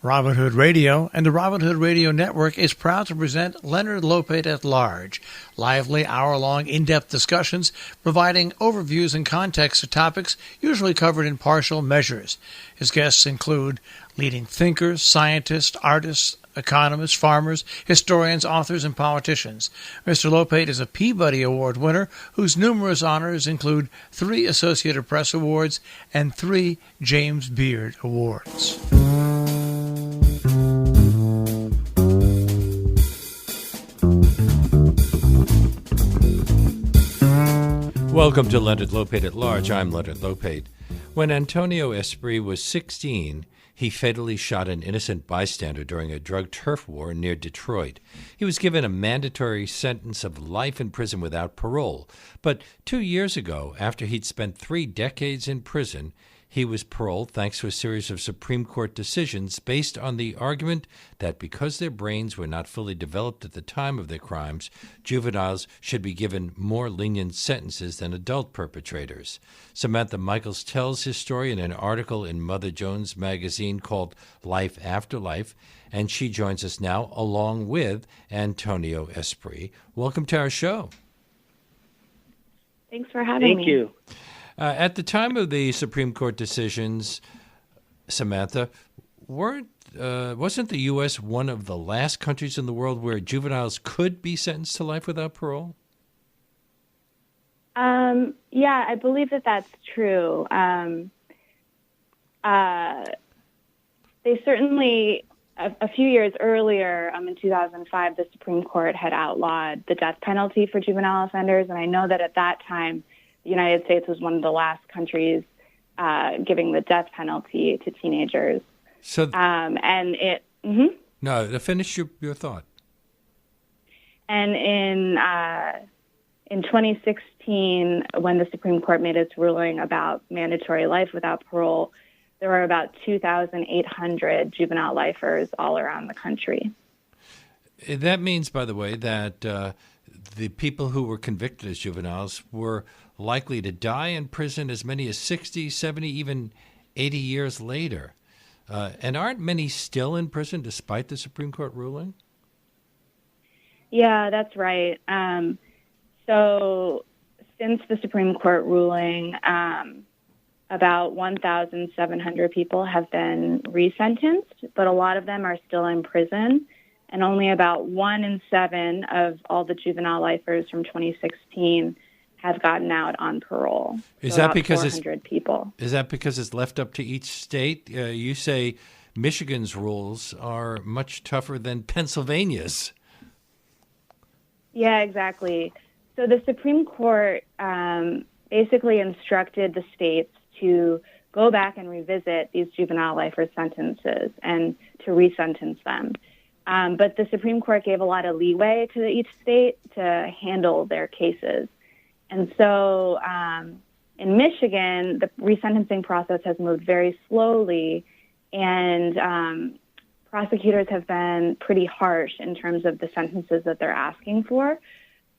Robin Hood Radio and the Robin Hood Radio Network is proud to present Leonard Lopate at Large, lively hour-long in-depth discussions providing overviews and context to topics usually covered in partial measures. His guests include leading thinkers, scientists, artists, economists, farmers, historians, authors, and politicians. Mr. Lopate is a Peabody Award winner whose numerous honors include 3 Associated Press Awards and 3 James Beard Awards. Welcome to Leonard Lopate at Large. I'm Leonard Lopate. When Antonio Espree was 16, he fatally shot an innocent bystander during a drug turf war near Detroit. He was given a mandatory sentence of life in prison without parole. But 2 years ago, after he'd spent 3 decades in prison, he was paroled thanks to a series of Supreme Court decisions based on the argument that because their brains were not fully developed at the time of their crimes, juveniles should be given more lenient sentences than adult perpetrators. Samantha Michaels tells his story in an article in Mother Jones magazine called Life After Life, and she joins us now along with Antonio Espree. Welcome to our show. Thanks for having me. Thank you. At the time of the Supreme Court decisions, Samantha, wasn't the U.S. one of the last countries in the world where juveniles could be sentenced to life without parole? Yeah, I believe that that's true. They certainly, a few years earlier, in 2005, the Supreme Court had outlawed the death penalty for juvenile offenders, and I know that at that time, the United States was one of the last countries giving the death penalty to teenagers. So, and it. No, finish your thought. And in 2016, when the Supreme Court made its ruling about mandatory life without parole, there were about 2,800 juvenile lifers all around the country. That means, by the way, that the people who were convicted as juveniles were likely to die in prison as many as 60, 70, even 80 years later. And aren't many still in prison despite the Supreme Court ruling? Yeah, that's right. So since the Supreme Court ruling, about 1,700 people have been resentenced, but a lot of them are still in prison. And only about 1 in 7 of all the juvenile lifers from 2016 have gotten out on parole. Is so that about because 400 people? Is that because it's left up to each state? You say Michigan's rules are much tougher than Pennsylvania's. Yeah, exactly. So the Supreme Court basically instructed the states to go back and revisit these juvenile lifer sentences and to resentence them. But the Supreme Court gave a lot of leeway to each state to handle their cases. And so in Michigan, the resentencing process has moved very slowly, and prosecutors have been pretty harsh in terms of the sentences that they're asking for.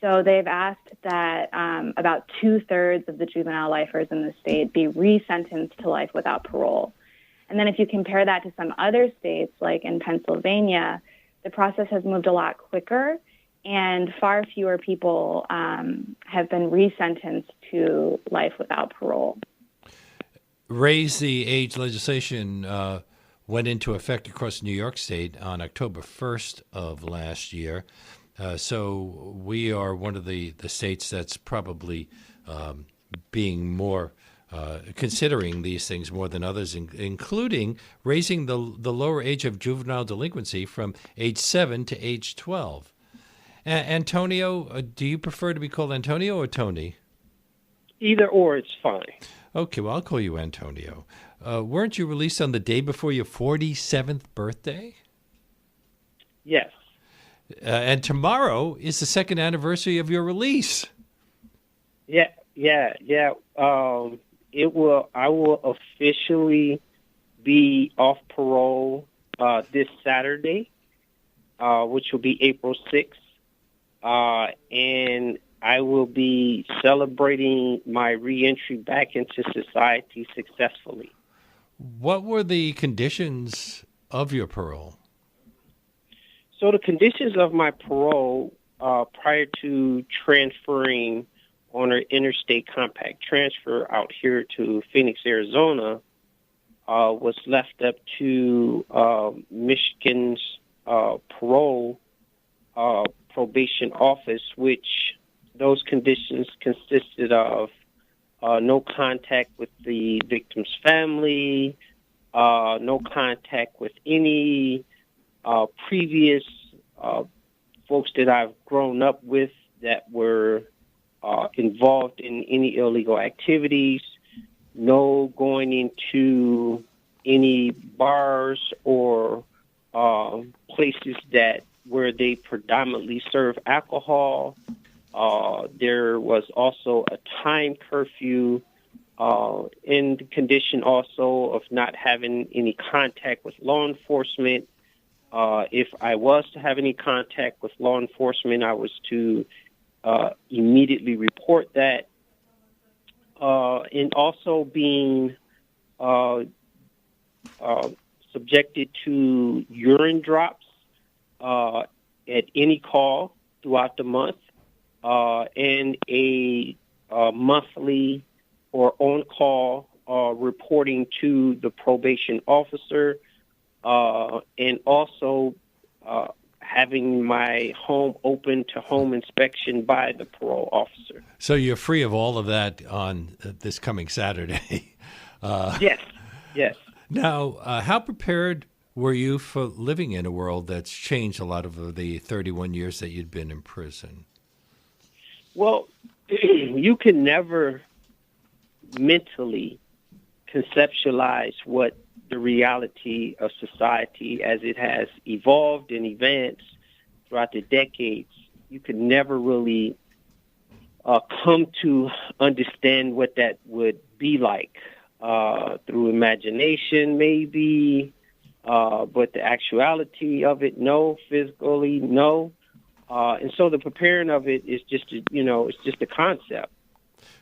So they've asked that about 2/3 of the juvenile lifers in the state be resentenced to life without parole. And then if you compare that to some other states, like in Pennsylvania, the process has moved a lot quicker, and far fewer people have been resentenced to life without parole. Raise the age legislation went into effect across New York State on October 1st of last year. So we are one of the states that's probably being more considering these things more than others, including raising the lower age of juvenile delinquency from age 7 to age 12. Antonio, do you prefer to be called Antonio or Tony? Either or, it's fine. Okay, well, I'll call you Antonio. Weren't you released on the day before your 47th birthday? Yes. And tomorrow is the 2nd anniversary of your release. Yeah. I will officially be off parole this Saturday, which will be April 6th. And I will be celebrating my reentry back into society successfully. What were the conditions of your parole? So the conditions of my parole prior to transferring on an interstate compact transfer out here to Phoenix, Arizona, was left up to Michigan's parole probation office, which those conditions consisted of no contact with the victim's family, no contact with any previous folks that I've grown up with that were involved in any illegal activities, no going into any bars or places where they predominantly serve alcohol. There was also a time curfew in the condition also of not having any contact with law enforcement. If I was to have any contact with law enforcement, I was to immediately report that. And also being subjected to urine drops at any call throughout the month, and a monthly or on-call reporting to the probation officer, and also having my home open to home inspection by the parole officer. So you're free of all of that on this coming Saturday. Yes, yes. Now, how prepared were you for living in a world that's changed a lot of the 31 years that you'd been in prison? Well, you can never mentally conceptualize what the reality of society as it has evolved and advanced throughout the decades. You could never really come to understand what that would be like through imagination, maybe, but the actuality of it, no. Physically, no. And so the preparing of it is just, it's just a concept.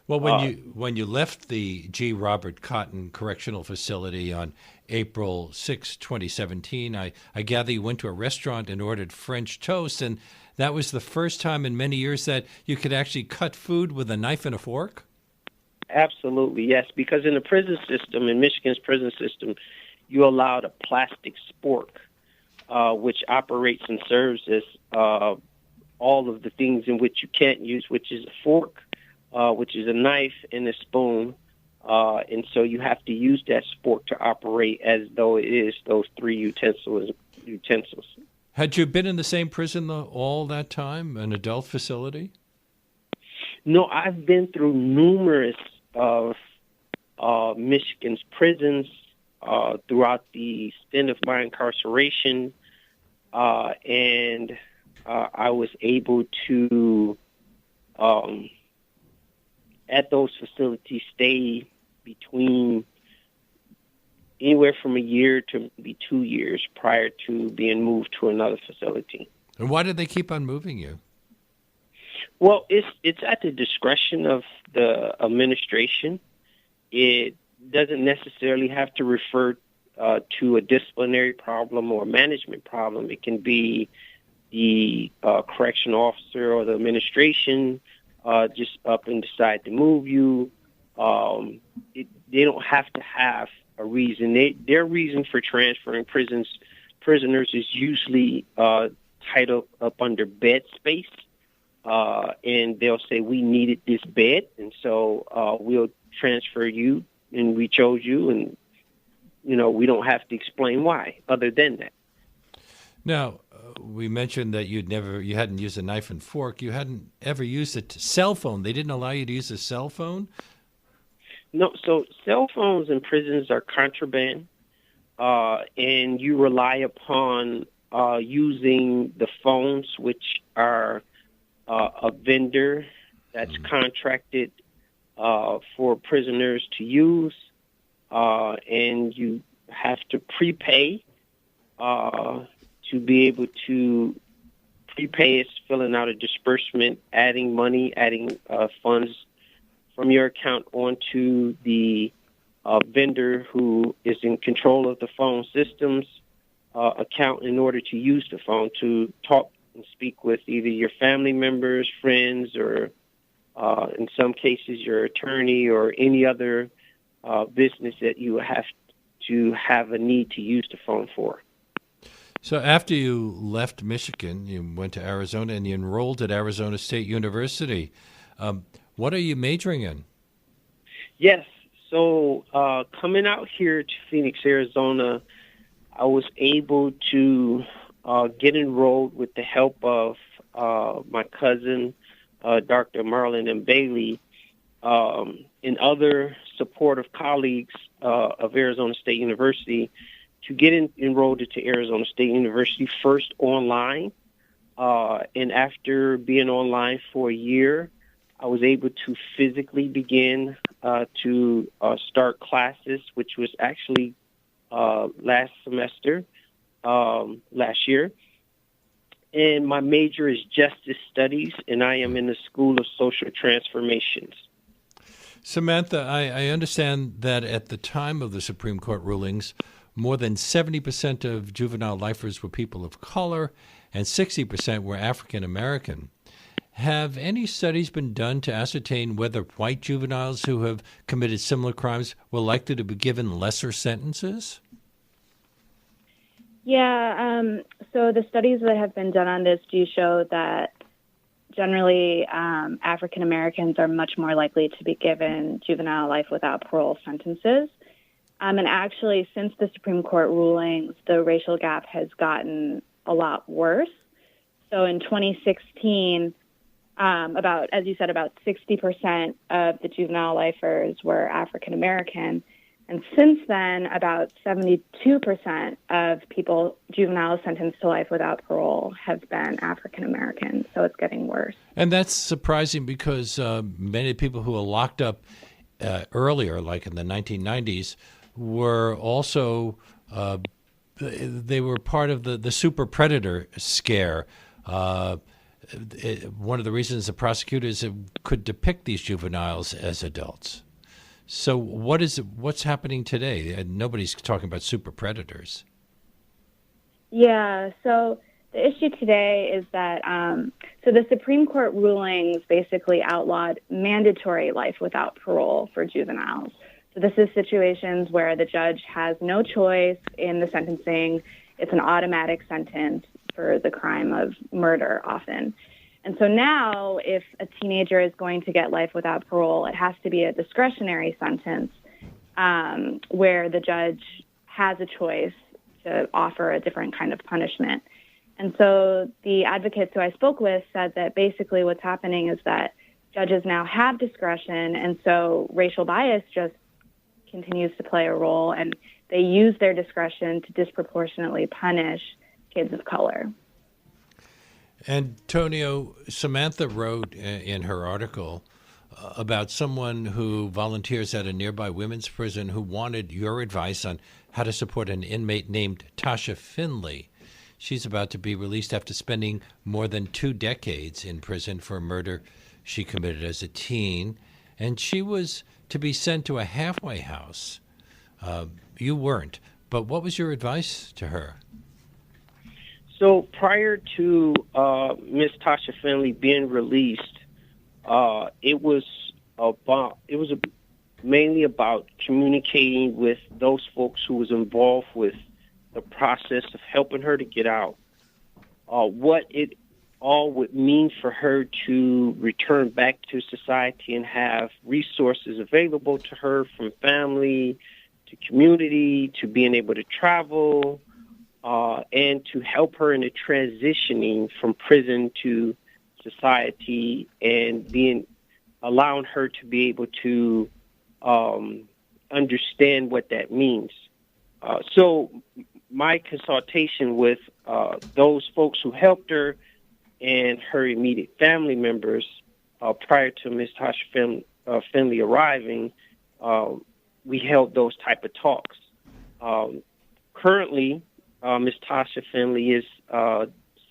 Well, when you left the G. Robert Cotton Correctional Facility on April 6, 2017, I gather you went to a restaurant and ordered French toast, and that was the first time in many years that you could actually cut food with a knife and a fork? Absolutely, yes, because in the prison system, in Michigan's prison system, you allowed a plastic spork, which operates and serves as all of the things in which you can't use, which is a fork, which is a knife and a spoon. And so you have to use that spork to operate as though it is those three utensils. Had you been in the same prison all that time, an adult facility? No, I've been through numerous of Michigan's prisons throughout the stint of my incarceration, and I was able to, at those facilities, stay between anywhere from a year to maybe 2 years prior to being moved to another facility. And why did they keep on moving you? Well, it's at the discretion of the administration. It doesn't necessarily have to refer to a disciplinary problem or a management problem. It can be the correctional officer or the administration just up and decide to move you. They don't have to have a reason. Their reason for transferring prisoners is usually tied up under bed space. And they'll say, we needed this bed, and so we'll transfer you, and we chose you, and, we don't have to explain why other than that. Now, we mentioned that you hadn't used a knife and fork. You hadn't ever used a cell phone. They didn't allow you to use a cell phone? No, so cell phones in prisons are contraband, and you rely upon using the phones, which are a vendor that's contracted for prisoners to use, and you have to prepay to be able to prepay. Is filling out a disbursement, adding money, adding funds from your account onto the vendor who is in control of the phone systems. account in order to use the phone to talk and speak with either your family members, friends, or in some cases your attorney or any other business that you have to have a need to use the phone for. So after you left Michigan, you went to Arizona and you enrolled at Arizona State University. What are you majoring in? Yes. So coming out here to Phoenix, Arizona, I was able to get enrolled with the help of my cousin, Dr. Marlon M. Bailey, and other supportive colleagues of Arizona State University to get enrolled into Arizona State University first online. And after being online for a year, I was able to physically begin to start classes, which was actually last semester, last year. And my major is Justice Studies, and I am in the School of Social Transformations. Samantha, I understand that at the time of the Supreme Court rulings, more than 70% of juvenile lifers were people of color and 60% were African American. Have any studies been done to ascertain whether white juveniles who have committed similar crimes were likely to be given lesser sentences? Yeah, so the studies that have been done on this do show that generally African Americans are much more likely to be given juvenile life without parole sentences. And actually, since the Supreme Court rulings, the racial gap has gotten a lot worse. So in 2016, as you said, about 60% of the juvenile lifers were African American. And since then, about 72% of juveniles sentenced to life without parole have been African American. So it's getting worse. And that's surprising because many people who were locked up earlier, like in the 1990s, were also they were part of the super predator scare. One of the reasons the prosecutors could depict these juveniles as adults. So what's happening today? Nobody's talking about super predators. Yeah, so the issue today is that so the Supreme Court rulings basically outlawed mandatory life without parole for juveniles. So this is situations where the judge has no choice in the sentencing. It's an automatic sentence for the crime of murder often. And so now if a teenager is going to get life without parole, it has to be a discretionary sentence where the judge has a choice to offer a different kind of punishment. And so the advocates who I spoke with said that basically what's happening is that judges now have discretion, and so racial bias just continues to play a role, and they use their discretion to disproportionately punish kids of color. Antonio, Samantha wrote in her article about someone who volunteers at a nearby women's prison who wanted your advice on how to support an inmate named Tasha Finley. She's about to be released after spending more than 2 decades in prison for a murder she committed as a teen, and she was to be sent to a halfway house. You weren't, but what was your advice to her? So prior to Miss Tasha Finley being released, it was mainly about communicating with those folks who was involved with the process of helping her to get out. What it all would mean for her to return back to society and have resources available to her from family to community to being able to travel, and to help her in the transitioning from prison to society and allowing her to be able to understand what that means. So my consultation with those folks who helped her and her immediate family members prior to Ms. Tasha Finley arriving, we held those type of talks. Currently, Ms. Tasha Finley is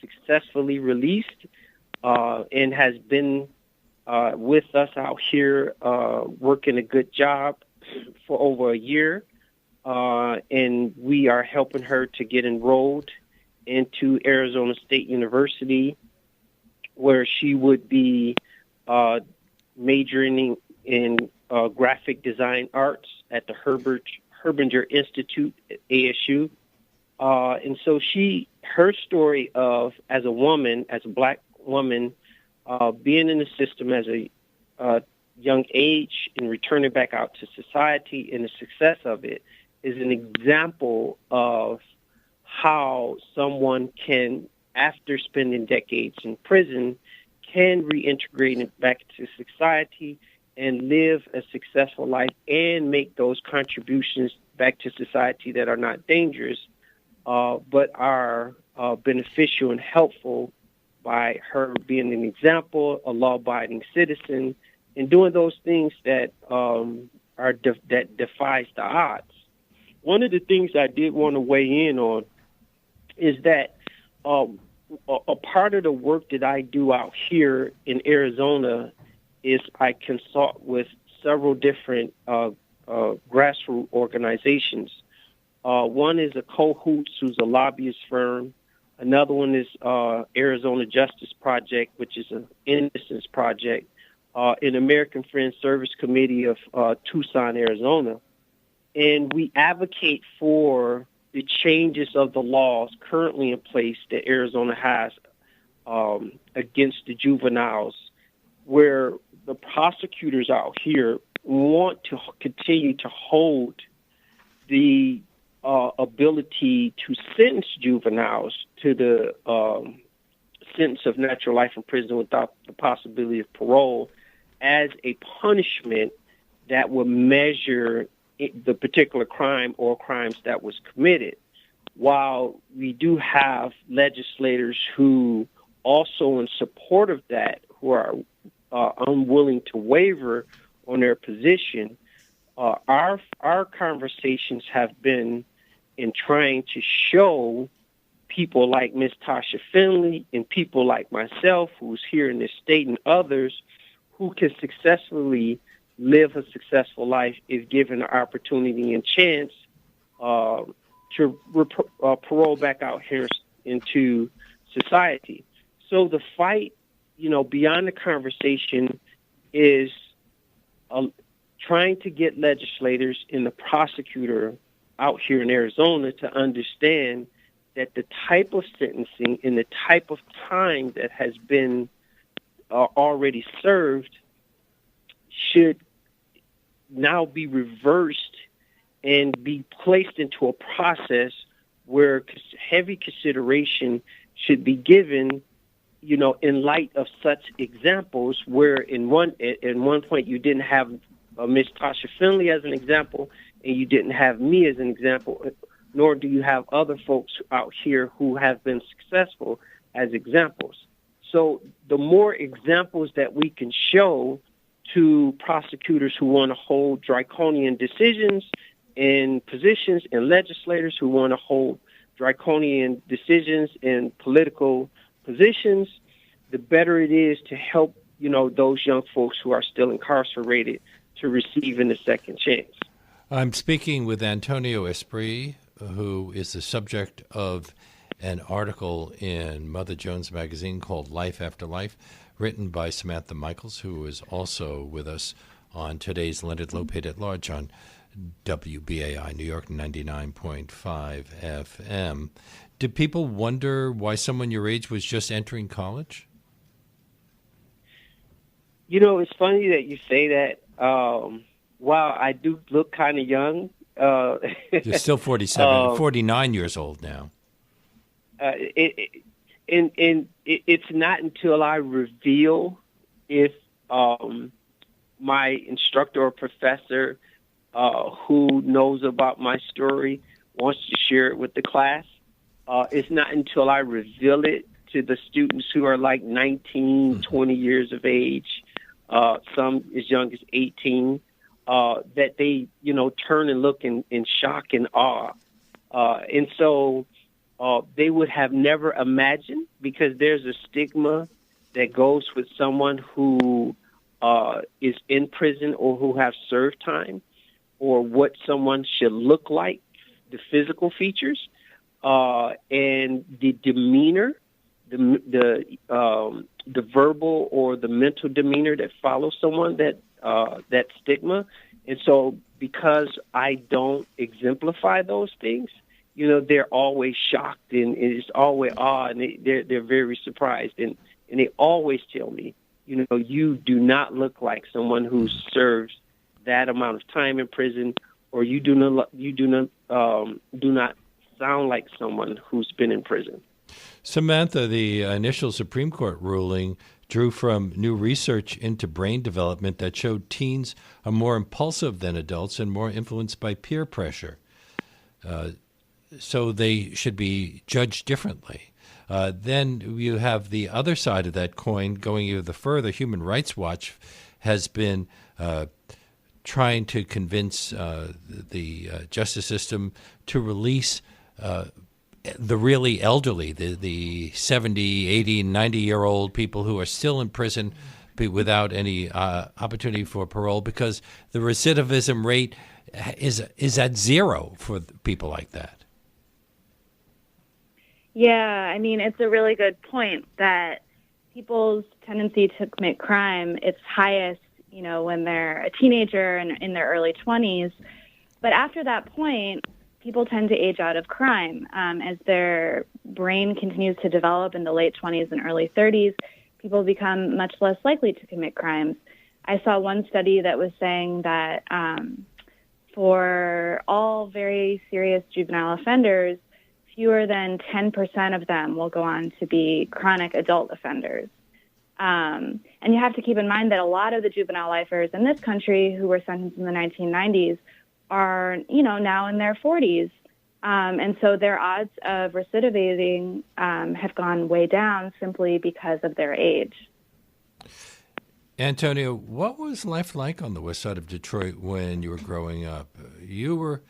successfully released and has been with us out here working a good job for over a year. and we are helping her to get enrolled into Arizona State University, where she would be majoring in graphic design arts at the Herbinger Institute at ASU. And so her story of, as a woman, as a black woman, being in the system as a young age and returning back out to society and the success of it is an example of how someone can, after spending decades in prison, can reintegrate back to society and live a successful life and make those contributions back to society that are not dangerous, but are beneficial and helpful by her being an example, a law-abiding citizen, and doing those things that that defies the odds. One of the things I did want to weigh in on is that a part of the work that I do out here in Arizona is I consult with several different grassroots organizations. One is a Cahoots, who's a lobbyist firm. Another one is Arizona Justice Project, which is an innocence project, an American Friends Service Committee of Tucson, Arizona. And we advocate for the changes of the laws currently in place that Arizona has against the juveniles, where the prosecutors out here want to continue to hold the ability to sentence juveniles to the sentence of natural life in prison without the possibility of parole as a punishment that would measure the particular crime or crimes that was committed. While we do have legislators who also in support of that, who are unwilling to waver on their position, our conversations have been in trying to show people like Ms. Tasha Finley and people like myself, who's here in this state, and others who can successfully live a successful life if given the opportunity and chance to parole back out here into society. So the fight, beyond the conversation is trying to get legislators and the prosecutor out here in Arizona to understand that the type of sentencing and the type of time that has been already served should now be reversed and be placed into a process where heavy consideration should be given, in light of such examples where in one point you didn't have Miss Tasha Finley as an example, and you didn't have me as an example, nor do you have other folks out here who have been successful as examples. So the more examples that we can show to prosecutors who want to hold draconian decisions in positions and legislators who want to hold draconian decisions in political positions, the better it is to help, those young folks who are still incarcerated to receiving a second chance. I'm speaking with Antonio Espree, who is the subject of an article in Mother Jones magazine called Life After Life, written by Samantha Michaels, who is also with us on today's Leonard Lopate at Large on WBAI New York 99.5 FM. Do people wonder why someone your age was just entering college? It's funny that you say that. Wow, I do look kind of young. You're still 49 years old now. It's not until I reveal if my instructor or professor who knows about my story wants to share it with the class. It's not until I reveal it to the students who are like 19, 20 years of age, some as young as 18, that they, turn and look in shock and awe. And so they would have never imagined, because there's a stigma that goes with someone who is in prison or who have served time. or what someone should look like, the physical features, and the demeanor, the verbal or the mental demeanor that follows someone, that stigma. And so because I don't exemplify those things, they're always shocked, and it's always odd, and they're very surprised, and they always tell me, you do not look like someone who serves that amount of time in prison, or you do not sound like someone who's been in prison. Samantha, the initial Supreme Court ruling drew from new research into brain development that showed teens are more impulsive than adults and more influenced by peer pressure. So they should be judged differently. Then you have the other side of that coin going even further. Human Rights Watch has been trying to convince the justice system to release the really elderly, the 70, 80, 90-year-old people who are still in prison without any opportunity for parole, because the recidivism rate is at zero for people like that. Yeah, I mean, it's a really good point that people's tendency to commit crime, it's highest, when they're a teenager and in their early 20s. But after that point, people tend to age out of crime. As their brain continues to develop in the late 20s and early 30s, people become much less likely to commit crimes. I saw one study that was saying that for all very serious juvenile offenders, fewer than 10% of them will go on to be chronic adult offenders. And you have to keep in mind that a lot of the juvenile lifers in this country who were sentenced in the 1990s are, now in their 40s. And so their odds of recidivating have gone way down simply because of their age. Antonio, what was life like on the west side of Detroit when you were growing up? You were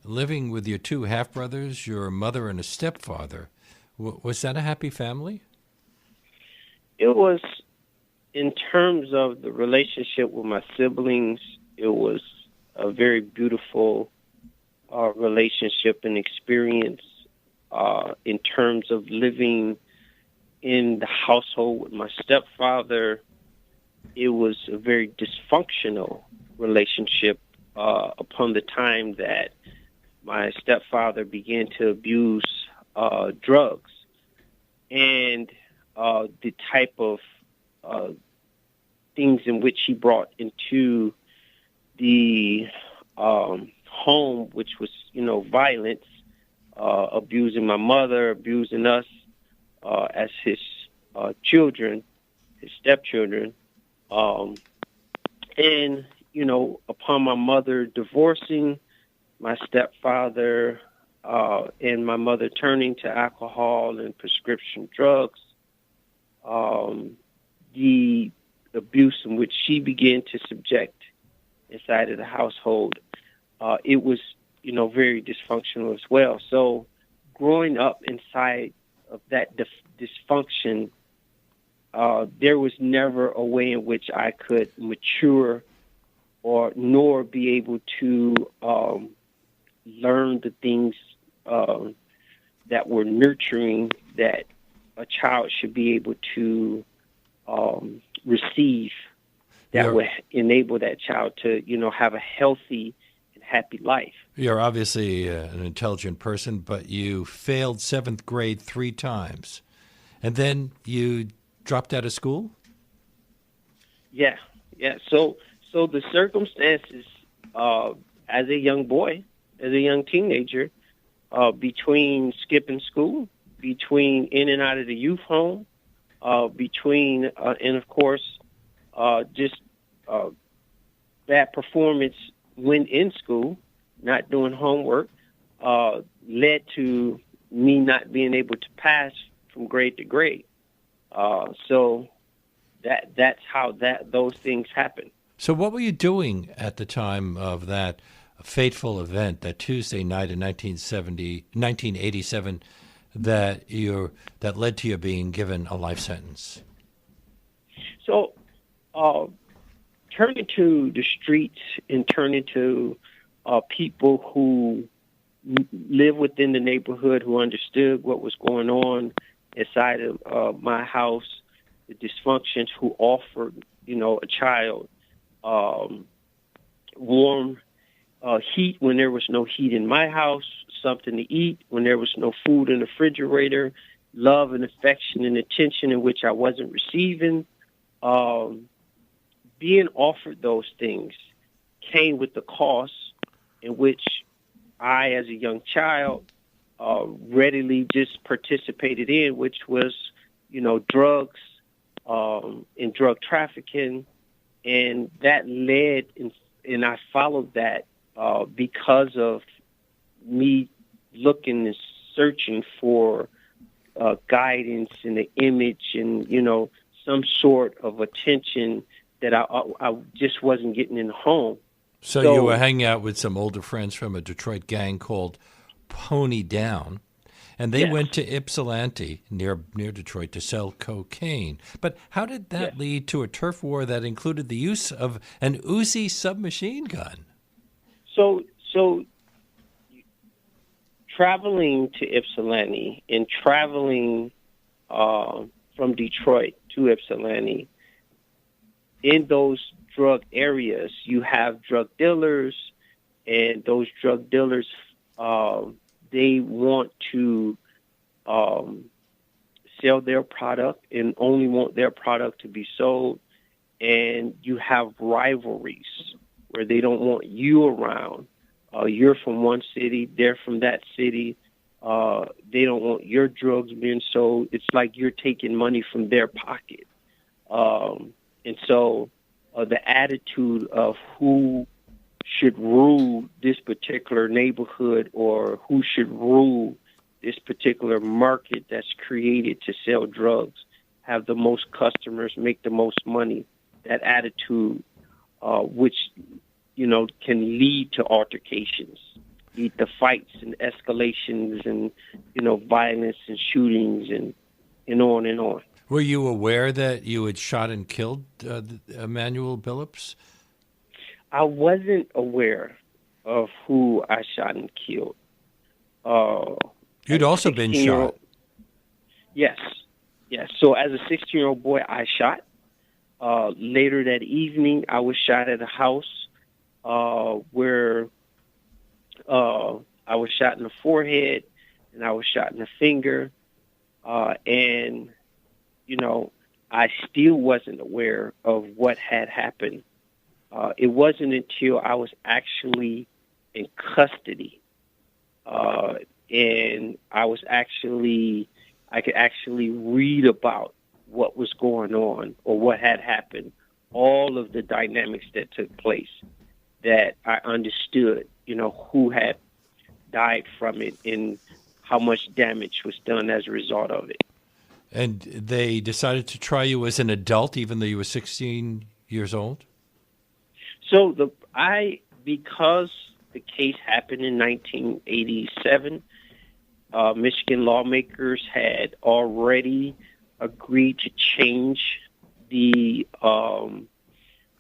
living with your two half-brothers, your mother and a stepfather. Was that a happy family? It was, in terms of the relationship with my siblings, it was a very beautiful relationship and experience. In terms of living in the household with my stepfather, it was a very dysfunctional relationship upon the time that my stepfather began to abuse drugs, and the type of things in which he brought into the home, which was, violence, abusing my mother, abusing us as his children, his stepchildren. And, upon my mother divorcing my stepfather and my mother turning to alcohol and prescription drugs, the abuse in which she began to subject inside of the household, it was, very dysfunctional as well. So growing up inside of that dysfunction, there was never a way in which I could mature nor be able to learn the things that were nurturing that a child should be able to receive, that would enable that child to, have a healthy and happy life. You're obviously an intelligent person, but you failed 7th grade 3 times. And then you dropped out of school? Yeah. So the circumstances as a young boy, as a young teenager, between skipping school, between in and out of the youth home, between, and of course, just bad performance when in school, not doing homework, led to me not being able to pass from grade to grade. So that's how those things happen. So what were you doing at the time of that fateful event, that Tuesday night in 1987, that led to you being given a life sentence? So turning to the streets and turning to people who live within the neighborhood who understood what was going on inside of my house, the dysfunctions, who offered, a child warm heat when there was no heat in my house, something to eat when there was no food in the refrigerator, love and affection and attention in which I wasn't receiving. Being offered those things came with the cost in which I, as a young child, readily just participated in, which was, drugs and drug trafficking. And that led, and I followed that because of me looking and searching for guidance and the image and, some sort of attention that I just wasn't getting in the home. So you were hanging out with some older friends from a Detroit gang called Pony Down, and they went to Ypsilanti near Detroit to sell cocaine. But how did that lead to a turf war that included the use of an Uzi submachine gun? So traveling to Ypsilanti and traveling from Detroit to Ypsilanti, in those drug areas, you have drug dealers, and those drug dealers, they want to sell their product and only want their product to be sold. And you have rivalries where they don't want you around. You're from one city, they're from that city. They don't want your drugs being sold. It's like you're taking money from their pocket. And so the attitude of who should rule this particular neighborhood or who should rule this particular market that's created to sell drugs, have the most customers, make the most money, that attitude, which, can lead to altercations, lead to fights and escalations and, violence and shootings and on and on. Were you aware that you had shot and killed Emmanuel Billups? I wasn't aware of who I shot and killed. You'd also been shot. Yes. So as a 16-year-old boy, I shot. Later that evening, I was shot at a house where I was shot in the forehead and I was shot in the finger. And I still wasn't aware of what had happened. It wasn't until I was actually in custody, and I could actually read about what was going on or what had happened, all of the dynamics that took place, that I understood, who had died from it and how much damage was done as a result of it. And they decided to try you as an adult, even though you were 16 years old? So because the case happened in 1987, Michigan lawmakers had already agreed to change the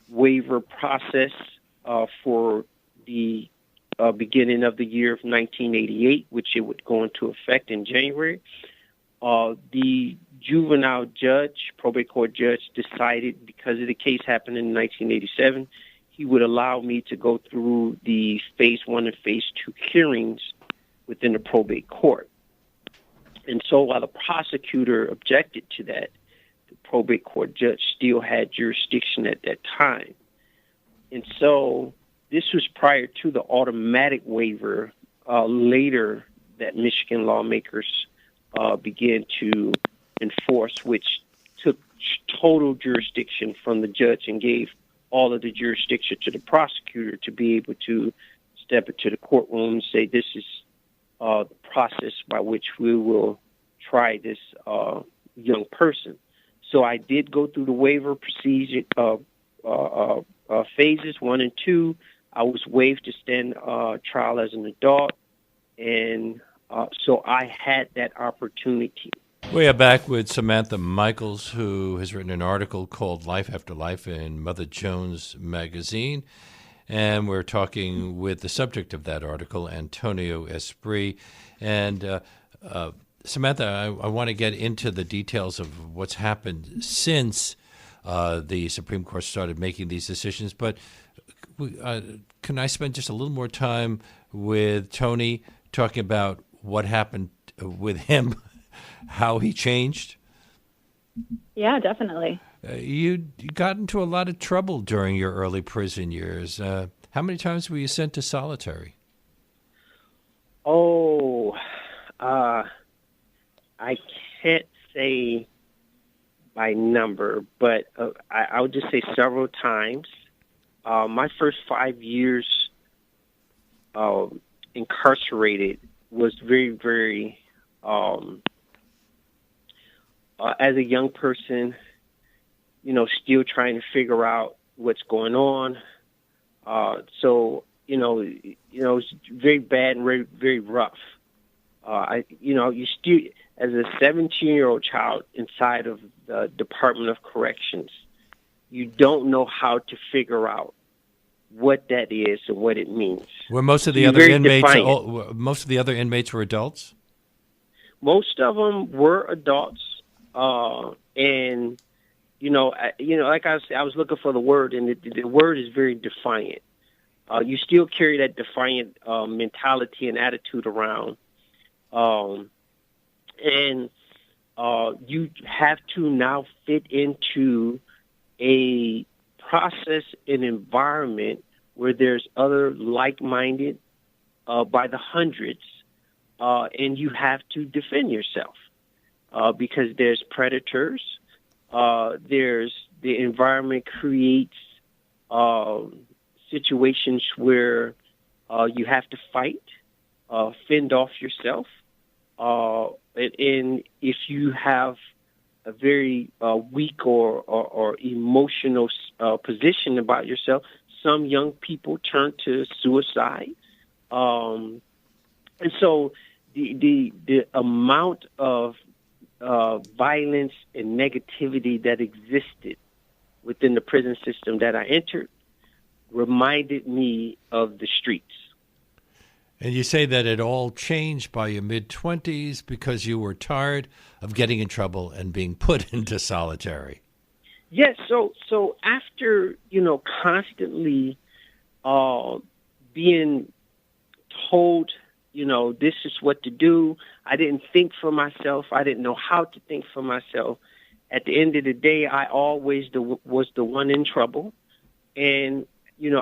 waiver process for the beginning of the year of 1988, which it would go into effect in January. The juvenile judge, probate court judge, decided because of the case happened in 1987, he would allow me to go through the phase 1 and phase 2 hearings within the probate court. And so while the prosecutor objected to that, the probate court judge still had jurisdiction at that time. And so this was prior to the automatic waiver later that Michigan lawmakers began to enforce, which took total jurisdiction from the judge and gave all of the jurisdiction to the prosecutor to be able to step into the courtroom and say, this is the process by which we will try this young person. So I did go through the waiver procedure phases 1 and 2. I was waived to stand trial as an adult, and so I had that opportunity. We are back with Samantha Michaels, who has written an article called Life After Life in Mother Jones magazine. and we're talking with the subject of that article, Antonio Espree. And Samantha, I want to get into the details of what's happened since the Supreme Court started making these decisions, but can I spend just a little more time with Tony talking about what happened with him, how he changed? Yeah, definitely. You got into a lot of trouble during your early prison years. How many times were you sent to solitary? Oh, I can't say by number, but I would just say several times. My first 5 years incarcerated was very, very, as a young person, still trying to figure out what's going on. So, it's very bad and very, very rough. You still, as a 17-year-old child inside of the Department of Corrections, you don't know how to figure out what that is and what it means. Were most of the other inmates? Most of the other inmates were adults. Most of them were adults, and like I said, I was looking for the word, and the word is very defiant. You still carry that defiant mentality and attitude around, and you have to now fit into a process and environment where there's other like-minded by the hundreds, and you have to defend yourself because there's predators. There's the environment creates situations where you have to fight, fend off yourself, and if you have a very weak or emotional position about yourself, some young people turn to suicide, and so the amount of violence and negativity that existed within the prison system that I entered reminded me of the streets. And you say that it all changed by your mid-20s because you were tired of getting in trouble and being put into solitary. Yes, so after, constantly being told, this is what to do, I didn't think for myself. I didn't know how to think for myself. At the end of the day, I always was the one in trouble. And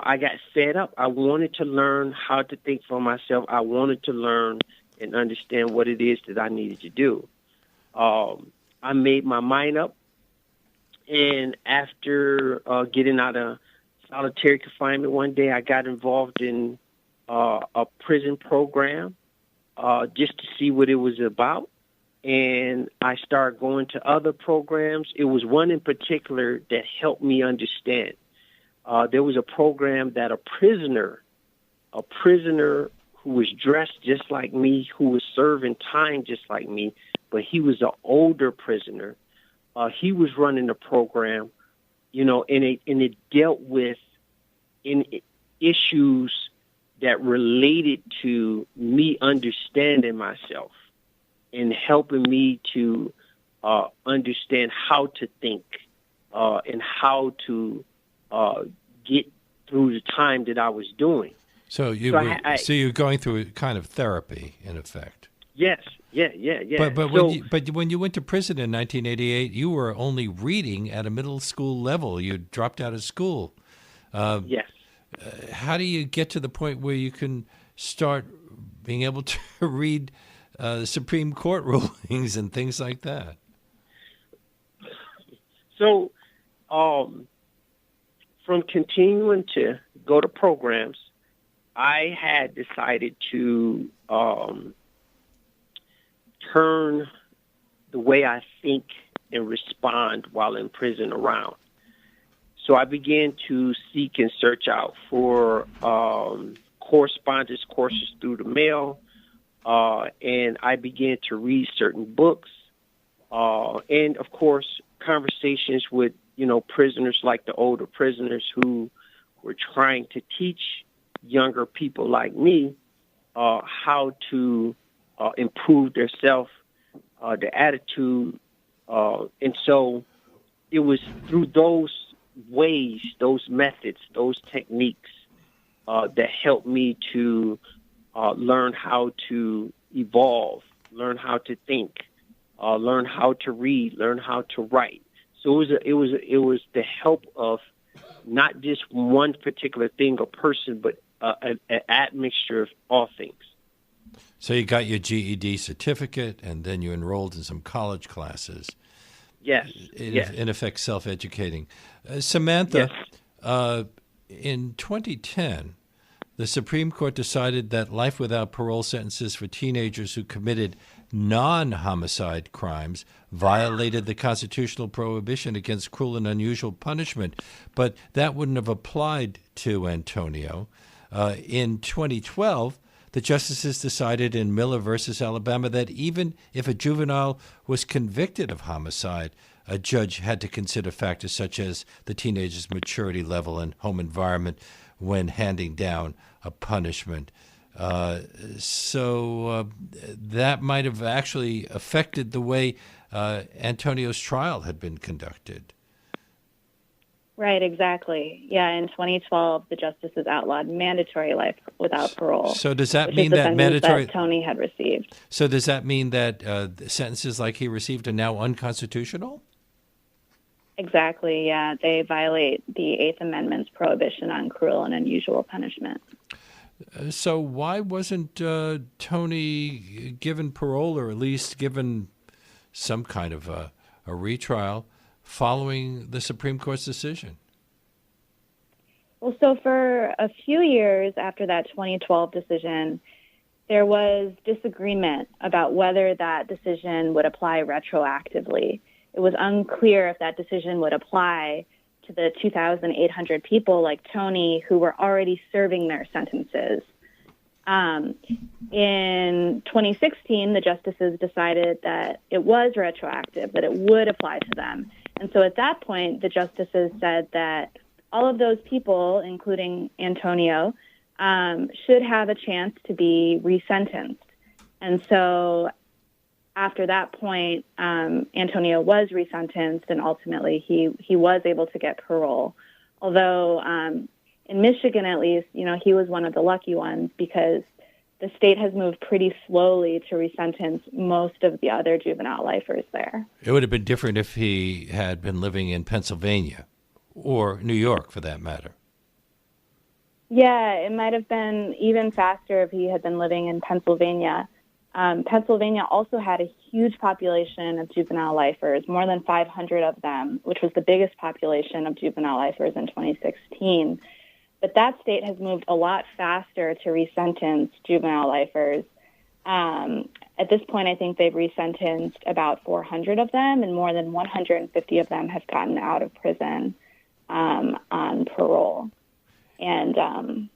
I got fed up. I wanted to learn how to think for myself. I wanted to learn and understand what it is that I needed to do. I made my mind up. And after getting out of solitary confinement one day, I got involved in a prison program just to see what it was about. And I started going to other programs. It was one in particular that helped me understand. There was a program that a prisoner who was dressed just like me, who was serving time just like me, but he was an older prisoner. He was running a program, and it dealt with issues that related to me understanding myself and helping me to understand how to think and how to get through the time that I was doing. So you're going through kind of therapy, in effect. Yes, yeah. But when you went to prison in 1988, you were only reading at a middle school level. You dropped out of school. Yes. How do you get to the point where you can start being able to read Supreme Court rulings and things like that? So, from continuing to go to programs, I had decided to turn the way I think and respond while in prison around. So I began to seek and search out for correspondence courses through the mail, and I began to read certain books, and of course, conversations with prisoners like the older prisoners who were trying to teach younger people like me how to improve their self, their attitude. And so it was through those ways, those methods, those techniques that helped me to learn how to evolve, learn how to think, learn how to read, learn how to write. So it was the help of not just one particular thing or person, but an admixture of all things. So you got your GED certificate, and then you enrolled in some college classes. Yes. In effect, self-educating. Samantha, Yes. In 2010, the Supreme Court decided that life without parole sentences for teenagers who committed non-homicide crimes violated the constitutional prohibition against cruel and unusual punishment. But that wouldn't have applied to Antonio. In 2012, the justices decided in Miller versus Alabama that even if a juvenile was convicted of homicide, a judge had to consider factors such as the teenager's maturity level and home environment when handing down a punishment. So that might have actually affected the way Antonio's trial had been conducted. Right, exactly. Yeah, in 2012, the justices outlawed mandatory life without parole. So does that which mean is the that sentence mandatory that Tony had received? So does that mean that sentences like he received are now unconstitutional? Exactly, yeah. They violate the Eighth Amendment's prohibition on cruel and unusual punishment. So why wasn't Tony given parole, or at least given some kind of a retrial following the Supreme Court's decision? Well, so for a few years after that 2012 decision, there was disagreement about whether that decision would apply retroactively. It was unclear if that decision would apply to the 2,800 people like Tony who were already serving their sentences. In 2016, the justices decided that it was retroactive, that it would apply to them. And so at that point, the justices said that all of those people, including Antonio, should have a chance to be resentenced. And so after that point, Antonio was resentenced, and ultimately he was able to get parole. Although in Michigan, at least, he was one of the lucky ones because the state has moved pretty slowly to resentence most of the other juvenile lifers there. It would have been different if he had been living in Pennsylvania or New York, for that matter. Yeah, it might have been even faster if he had been living in Pennsylvania. Pennsylvania also had a huge population of juvenile lifers, more than 500 of them, which was the biggest population of juvenile lifers in 2016. But that state has moved a lot faster to resentence juvenile lifers. At this point, I think they've resentenced about 400 of them, and more than 150 of them have gotten out of prison on parole. And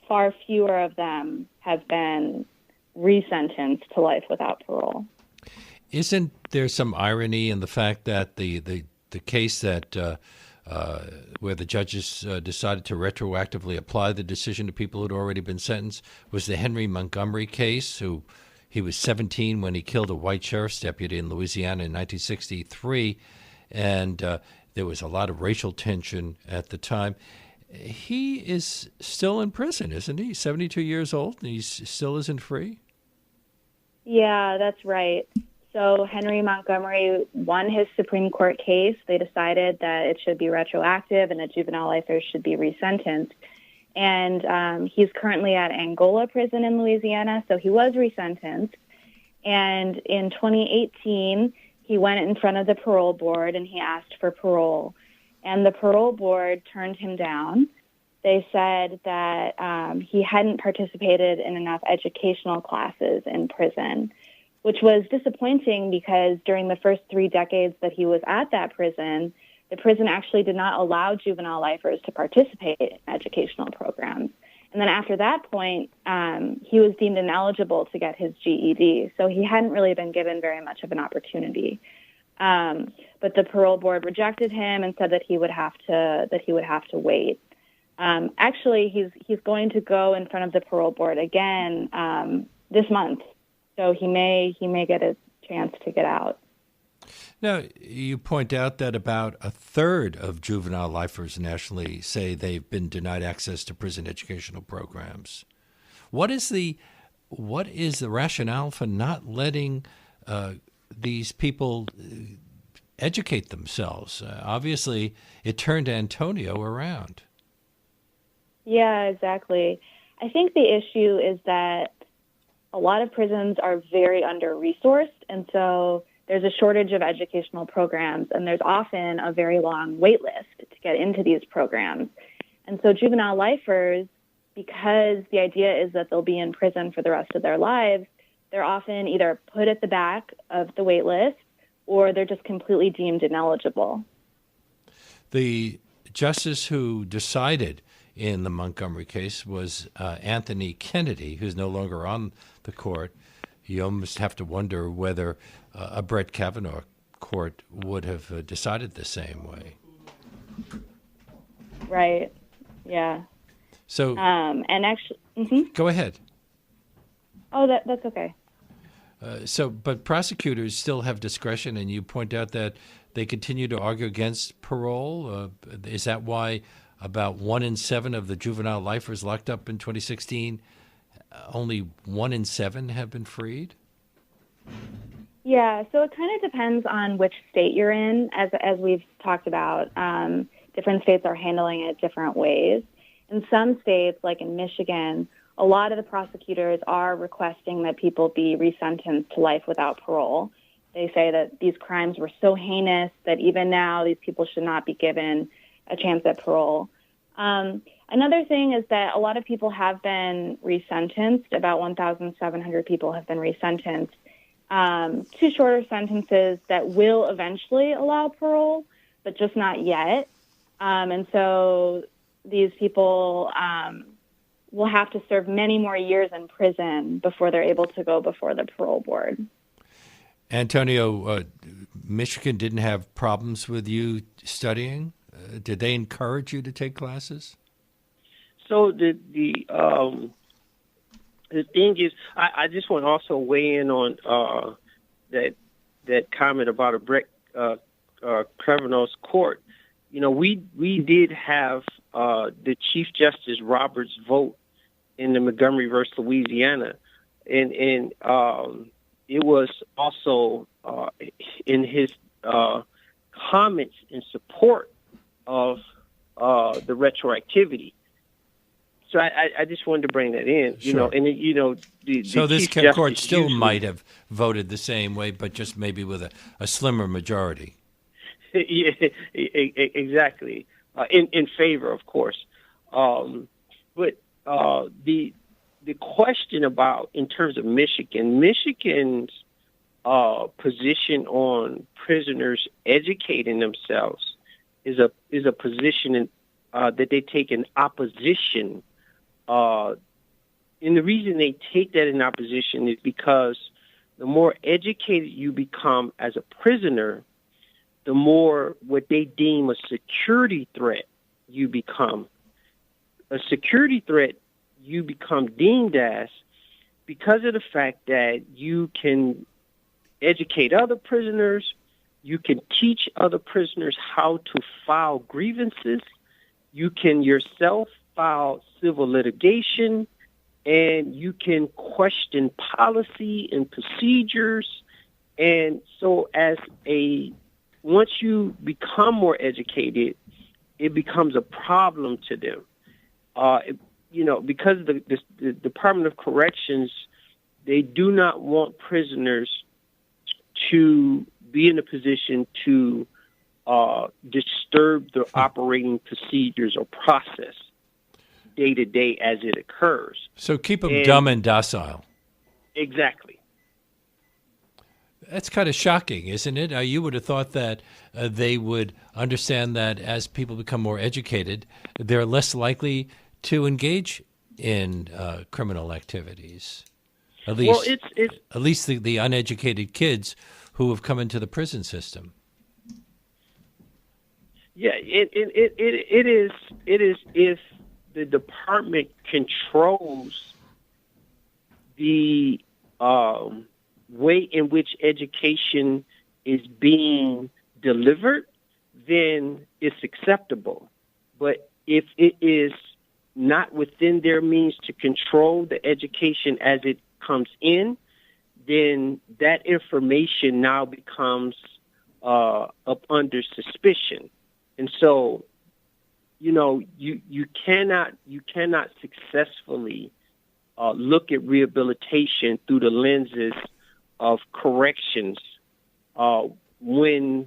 far fewer of them have been resentenced to life without parole. Isn't there some irony in the fact that the case that where the judges decided to retroactively apply the decision to people who had already been sentenced was the Henry Montgomery case? He was 17 when he killed a white sheriff's deputy in Louisiana in 1963, and there was a lot of racial tension at the time. He is still in prison, isn't he? 72 years old, and he still isn't free? Yeah, that's right. So Henry Montgomery won his Supreme Court case. They decided that it should be retroactive and that juvenile lifers should be resentenced. And he's currently at Angola prison in Louisiana, so he was resentenced. And in 2018, he went in front of the parole board and he asked for parole. And the parole board turned him down. They said that he hadn't participated in enough educational classes in prison, which was disappointing because during the first 3 decades that he was at that prison, the prison actually did not allow juvenile lifers to participate in educational programs. And then after that point, he was deemed ineligible to get his GED. So he hadn't really been given very much of an opportunity. But the parole board rejected him and said that he would have to wait. Actually, he's going to go in front of the parole board again this month, so he may get a chance to get out. Now, you point out that about a third of juvenile lifers nationally say they've been denied access to prison educational programs. What is the rationale for not letting these people educate themselves? Obviously, it turned Antonio around. Yeah, exactly. I think the issue is that a lot of prisons are very under-resourced, and so there's a shortage of educational programs, and there's often a very long wait list to get into these programs. And so juvenile lifers, because the idea is that they'll be in prison for the rest of their lives, they're often either put at the back of the wait list or they're just completely deemed ineligible. The justice who decided in the Montgomery case was Anthony Kennedy, who's no longer on the court. You almost have to wonder whether a Brett Kavanaugh court would have decided the same way. Right. Yeah. So, and actually, go ahead. Oh, that's okay. But prosecutors still have discretion, and you point out that they continue to argue against parole. Is that why about 1 in 7 of the juvenile lifers locked up in 2016, only 1 in 7 have been freed? Yeah, so it kind of depends on which state you're in. As we've talked about, different states are handling it different ways. In some states, like in Michigan, a lot of the prosecutors are requesting that people be resentenced to life without parole. They say that these crimes were so heinous that even now these people should not be given a chance at parole. Another thing is that a lot of people have been resentenced. About 1,700 people have been resentenced to shorter sentences that will eventually allow parole, but just not yet. And so these people will have to serve many more years in prison before they're able to go before the parole board. Antonio, Michigan didn't have problems with you studying? Did they encourage you to take classes? So the thing is, I just want to also weigh in on that comment about a Brett Kavanaugh's court. You know, we did have the Chief Justice Roberts vote in the Montgomery versus Louisiana, and it was also in his comments in support of the retroactivity. So I just wanted to bring that in, you know, and so this court still might have voted the same way, but just maybe with a slimmer majority. Yeah, exactly. In favor, of course. But the question about, in terms of Michigan's position on prisoners educating themselves is a position that they take in opposition. And the reason they take that in opposition is because the more educated you become as a prisoner, the more what they deem a security threat you become. A security threat you become deemed as because of the fact that you can educate other prisoners, you can teach other prisoners how to file grievances, you can yourself file civil litigation, and you can question policy and procedures. And so once you become more educated, it becomes a problem to them. Because the Department of Corrections, they do not want prisoners to be in a position to disturb the operating procedures or process day to day as it occurs. So keep them dumb and docile. Exactly. That's kind of shocking, isn't it? You would have thought that they would understand that as people become more educated, they're less likely to engage in criminal activities. At least the uneducated kids who have come into the prison system. Yeah, it is the department controls the way in which education is being delivered, then it's acceptable. But if it is not within their means to control the education as it comes in, then that information now becomes up under suspicion. And so, you cannot successfully look at rehabilitation through the lenses of corrections when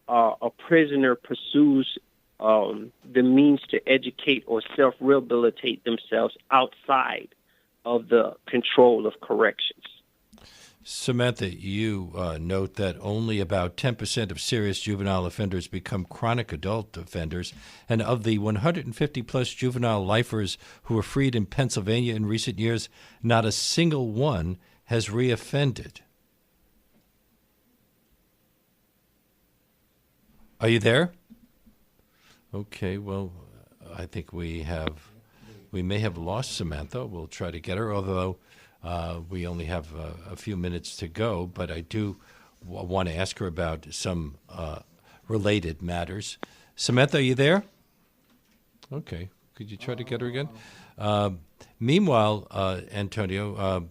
a prisoner pursues the means to educate or self-rehabilitate themselves outside of the control of corrections. Samantha, you note that only about 10% of serious juvenile offenders become chronic adult offenders, and of the 150-plus juvenile lifers who were freed in Pennsylvania in recent years, not a single one has reoffended. Are you there? Okay, well, I think we may have lost Samantha. We'll try to get her, although we only have a few minutes to go, but I do want to ask her about some related matters. Samantha, are you there? Okay. Could you try to get her again? Meanwhile, Antonio,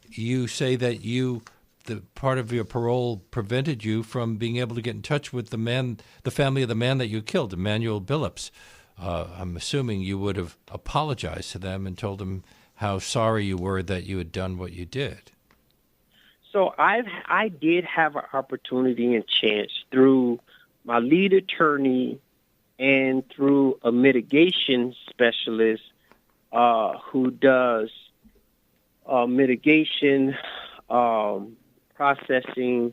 you say that the part of your parole prevented you from being able to get in touch with the family of the man that you killed, Emmanuel Billups. I'm assuming you would have apologized to them and told them how sorry you were that you had done what you did. So I did have an opportunity and chance through my lead attorney and through a mitigation specialist who does mitigation, processing,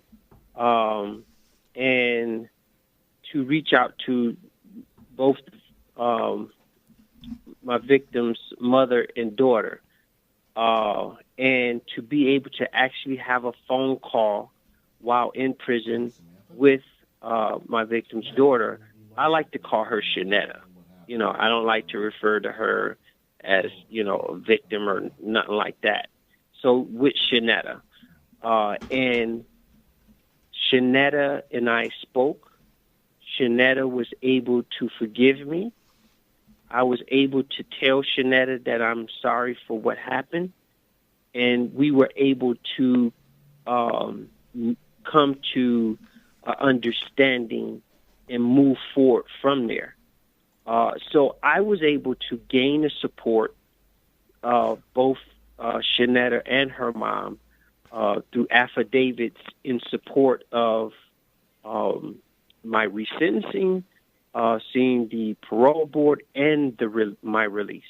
and to reach out to both my victim's mother and daughter, and to be able to actually have a phone call while in prison with my victim's daughter. I like to call her Shanetta. I don't like to refer to her as, a victim or nothing like that. So with Shanetta, and Shanetta and I spoke. Shanetta was able to forgive me. I was able to tell Shanetta that I'm sorry for what happened, and we were able to come to understanding and move forward from there. So I was able to gain the support of both Shanetta and her mom through affidavits in support of my resentencing, seeing the parole board, and my release.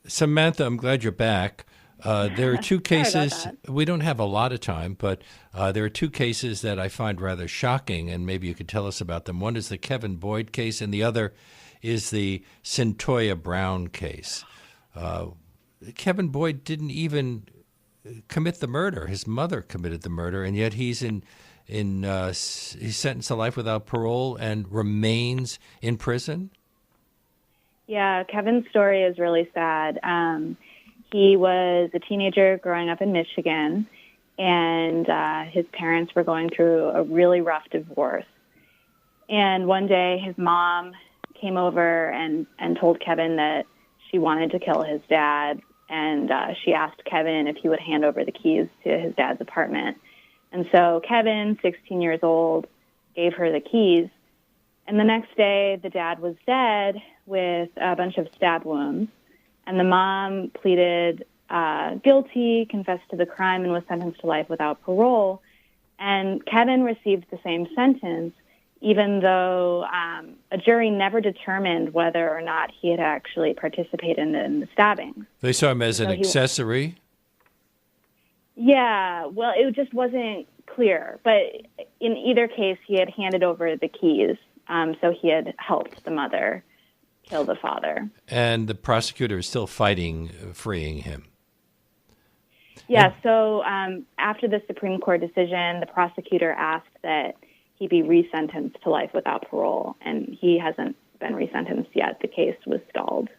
Samantha, I'm glad you're back. There are two cases. We don't have a lot of time, but there are two cases that I find rather shocking, and maybe you could tell us about them. One is the Kevin Boyd case, and the other is the Centoya Brown case. Kevin Boyd didn't even commit the murder. His mother committed the murder, and yet he's he's sentenced to life without parole and remains in prison. Yeah, Kevin's story is really sad. He was a teenager growing up in Michigan, and his parents were going through a really rough divorce. And one day his mom came over and told Kevin that she wanted to kill his dad, and she asked Kevin if he would hand over the keys to his dad's apartment. And so Kevin, 16 years old, gave her the keys. And the next day, the dad was dead with a bunch of stab wounds. And the mom pleaded guilty, confessed to the crime, and was sentenced to life without parole. And Kevin received the same sentence, even though a jury never determined whether or not he had actually participated in the stabbings. They saw him as an accessory? Yeah, well, it just wasn't clear. But in either case, he had handed over the keys, so he had helped the mother kill the father. And the prosecutor is still fighting freeing him. Yeah, so after the Supreme Court decision, the prosecutor asked that he be resentenced to life without parole, and he hasn't been resentenced yet. The case was stalled.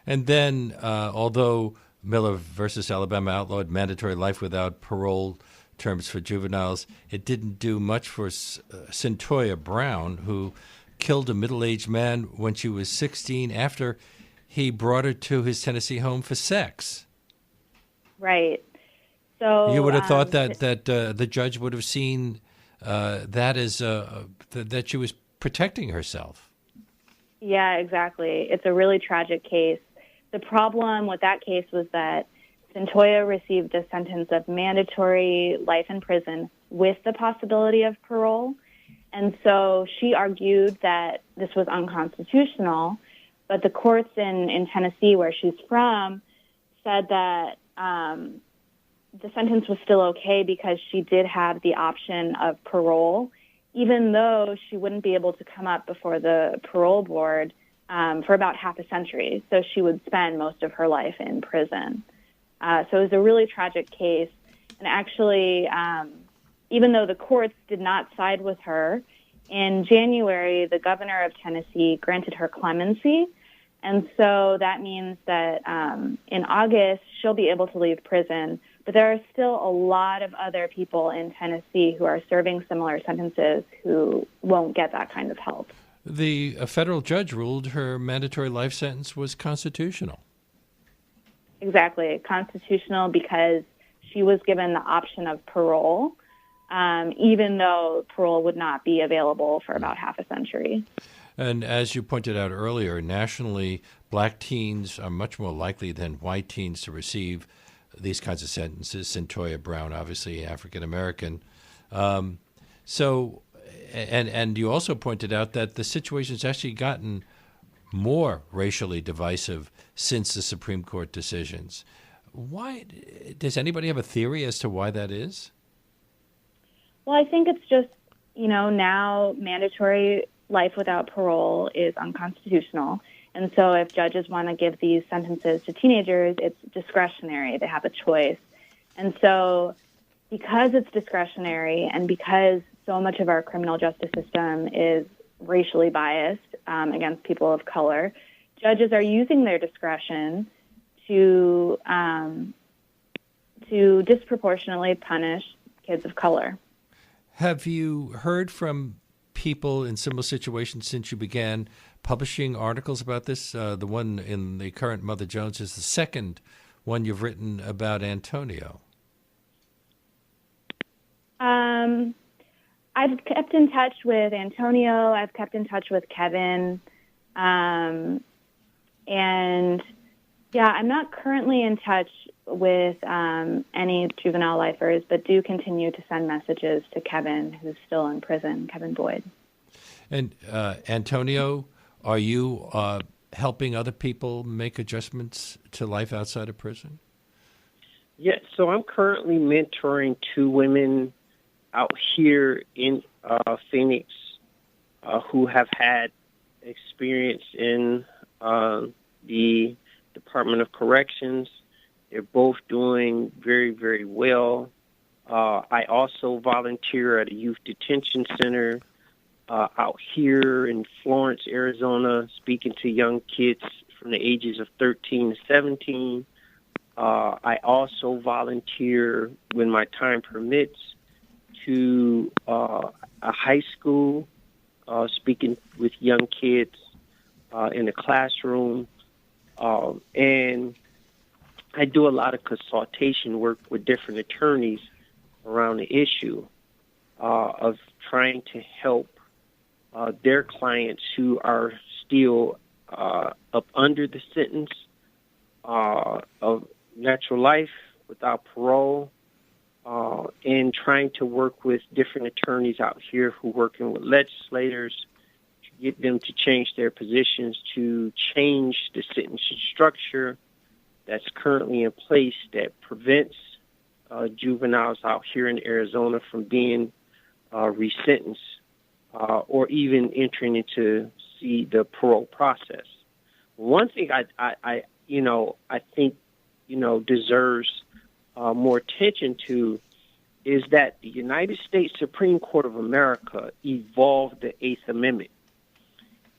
And then, although Miller versus Alabama outlawed mandatory life without parole terms for juveniles, it didn't do much for Cyntoia Brown, who killed a middle-aged man when she was 16 after he brought her to his Tennessee home for sex. Right. So you would have thought that the judge would have seen that as that she was protecting herself. Yeah, exactly. It's a really tragic case. The problem with that case was that Cyntoia received a sentence of mandatory life in prison with the possibility of parole. And so she argued that this was unconstitutional, but the courts in Tennessee, where she's from, said that the sentence was still okay because she did have the option of parole, even though she wouldn't be able to come up before the parole board for about half a century. So she would spend most of her life in prison. So it was a really tragic case. And actually, even though the courts did not side with her, in January, the governor of Tennessee granted her clemency. And so that means that in August, she'll be able to leave prison. But there are still a lot of other people in Tennessee who are serving similar sentences who won't get that kind of help. A federal judge ruled her mandatory life sentence was constitutional. Exactly. Constitutional because she was given the option of parole, even though parole would not be available for about half a century. And as you pointed out earlier, nationally, black teens are much more likely than white teens to receive these kinds of sentences. Cyntoia Brown, obviously African American. And you also pointed out that the situation's actually gotten more racially divisive since the Supreme Court decisions. Why? Does anybody have a theory as to why that is? Well, I think it's just, now mandatory life without parole is unconstitutional. And so if judges want to give these sentences to teenagers, it's discretionary. They have a choice. And so because it's discretionary and because so much of our criminal justice system is racially biased against people of color, judges are using their discretion to disproportionately punish kids of color. Have you heard from people in similar situations since you began publishing articles about this? The one in the current Mother Jones is the second one you've written about Antonio. I've kept in touch with Antonio. I've kept in touch with Kevin. And, I'm not currently in touch with any juvenile lifers, but do continue to send messages to Kevin, who's still in prison, Kevin Boyd. And Antonio, are you helping other people make adjustments to life outside of prison? Yeah, so I'm currently mentoring 2 women out here in Phoenix who have had experience in the Department of Corrections. They're both doing very, very well. I also volunteer at a youth detention center out here in Florence, Arizona, speaking to young kids from the ages of 13 to 17. I also volunteer when my time permits to a high school, speaking with young kids in a classroom. And I do a lot of consultation work with different attorneys around the issue of trying to help their clients who are still up under the sentence of natural life without parole, and trying to work with different attorneys out here who are working with legislators to get them to change their positions, to change the sentencing structure that's currently in place that prevents juveniles out here in Arizona from being resentenced or even entering into the parole process. One thing I think deserves more attention to is that the United States Supreme Court of America evolved the Eighth Amendment.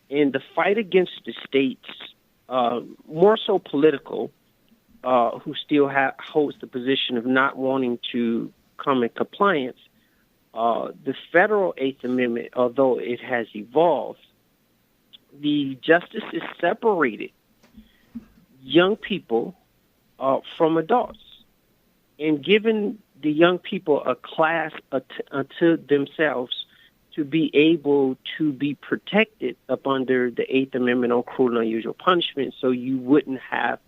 In the fight against the states more so political, who still holds the position of not wanting to come in compliance. The federal Eighth Amendment, although it has evolved, the justices separated young people from adults and given the young people a class unto themselves to be able to be protected up under the Eighth Amendment on cruel and unusual punishment, so you wouldn't have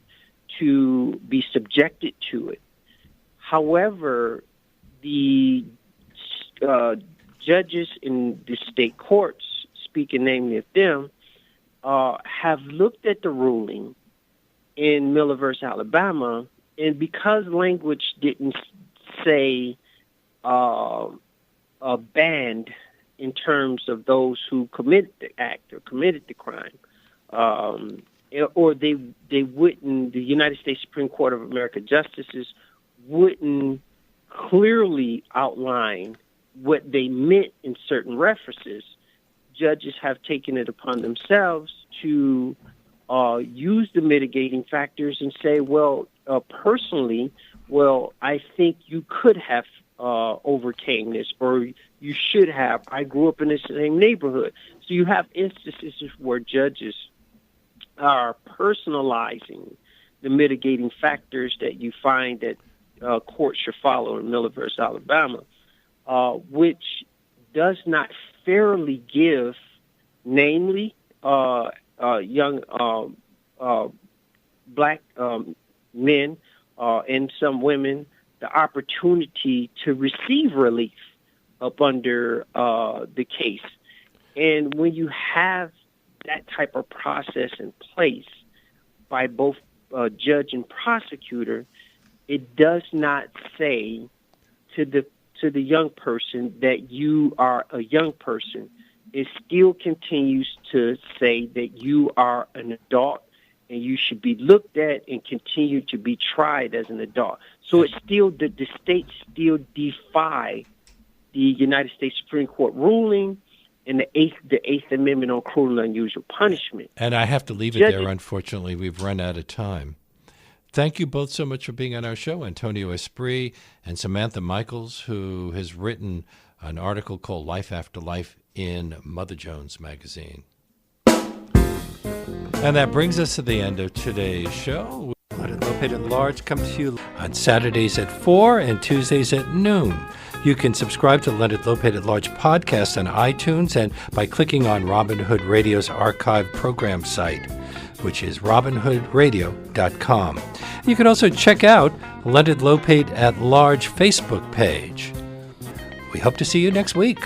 to be subjected to it. However, the judges in the state courts, speaking namely of them, have looked at the ruling in Miller versus Alabama, and because language didn't say banned in terms of those who committed the act or committed the crime, or they wouldn't, the United States Supreme Court of America justices wouldn't clearly outline what they meant in certain references. Judges have taken it upon themselves to use the mitigating factors and say, well, personally, well, I think you could have overcame this, or you should have. I grew up in the same neighborhood. So you have instances where judges are personalizing the mitigating factors that you find that courts should follow in Miller versus Alabama, which does not fairly give, namely, young black men and some women, the opportunity to receive relief up under the case. And when you have that type of process in place by both judge and prosecutor, it does not say to the young person that you are a young person. It still continues to say that you are an adult and you should be looked at and continue to be tried as an adult. So it's still the states still defy the United States Supreme Court ruling and the Eighth Amendment on cruel and unusual punishment. And I have to leave it there, unfortunately. We've run out of time. Thank you both so much for being on our show, Antonio Espree and Samantha Michaels, who has written an article called Life After Life in Mother Jones magazine. And that brings us to the end of today's show. Leonard Lopate at Large comes to you on Saturdays at 4 and Tuesdays at noon. You can subscribe to Leonard Lopate at Large podcast on iTunes and by clicking on Robin Hood Radio's archive program site, which is robinhoodradio.com. You can also check out Leonard Lopate at Large Facebook page. We hope to see you next week.